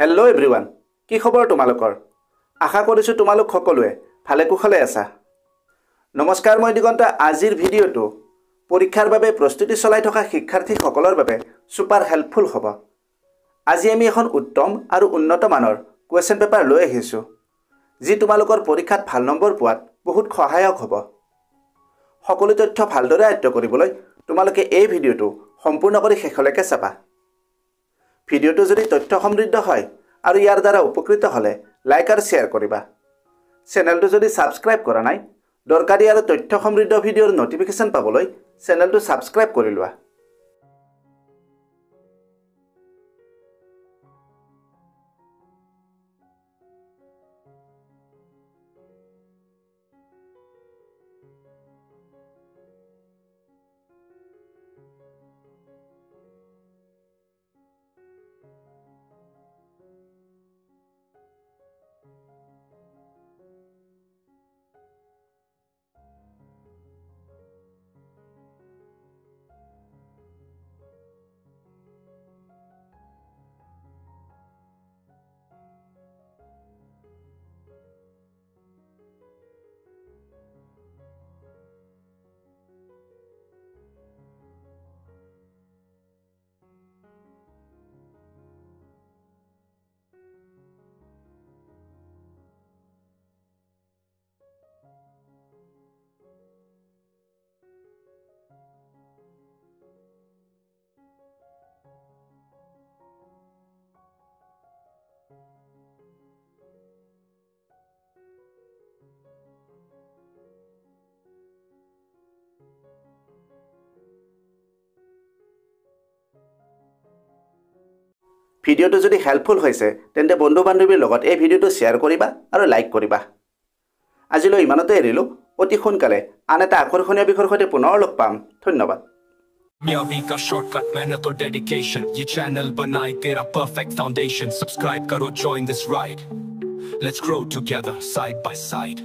Hello' everyone, কি খবৰ তোমালোকৰ? আশা কৰিছোঁ তোমালোক সকলোৱে ভালে কুশলে আছা। নমস্কাৰ, মই দিগন্ত। আজিৰ ভিডিঅ'টো পৰীক্ষাৰ বাবে প্ৰস্তুতি চলাই থকা শিক্ষাৰ্থীসকলৰ বাবে ছুপাৰ হেল্পফুল হ'ব। আজি আমি এখন উত্তম আৰু উন্নত মানৰ কুৱেশ্যন পেপাৰ লৈ আহিছোঁ, যি তোমালোকৰ পৰীক্ষাত ভাল নম্বৰ পোৱাত বহুত সহায়ক হ'ব। সকলো তথ্য ভালদৰে আয়ত্ব কৰিবলৈ তোমালোকে এই ভিডিঅ'টো সম্পূৰ্ণ কৰি শেষলৈকে চাবা। ভিডিঅ'টো যদি তথ্য সমৃদ্ধ হয় আৰু ইয়াৰ দ্বাৰা উপকৃত হ'লে লাইক আৰু শ্বেয়াৰ কৰিবা। চেনেলটো যদি ছাবস্ক্ৰাইব কৰা নাই, দৰকাৰী আৰু তথ্য সমৃদ্ধ ভিডিঅ'ৰ নটিফিকেশ্যন পাবলৈ চেনেলটো ছাবস্ক্ৰাইব কৰি লোৱা। ভিডিঅ'টো যদি হেল্পফুল হৈছে তেন্তে বন্ধু বান্ধৱীৰ লগত এই ভিডিঅ'টো শ্বেয়াৰ কৰিবা আৰু লাইক কৰিবা। আজিলৈ ইমানতে এৰিলোঁ। অতি সোনকালে আন এটা আকৰ্ষণীয় বিষয়ৰ সৈতে পুনৰ লগ পাম। ধন্যবাদ। कामयाबी का शॉर्टकट, मेहनत और डेडिकेशन, ये चैनल बनाए तेरा परफेक्ट फाउंडेशन। सब्सक्राइब करो, join this ride, let's grow together side by side।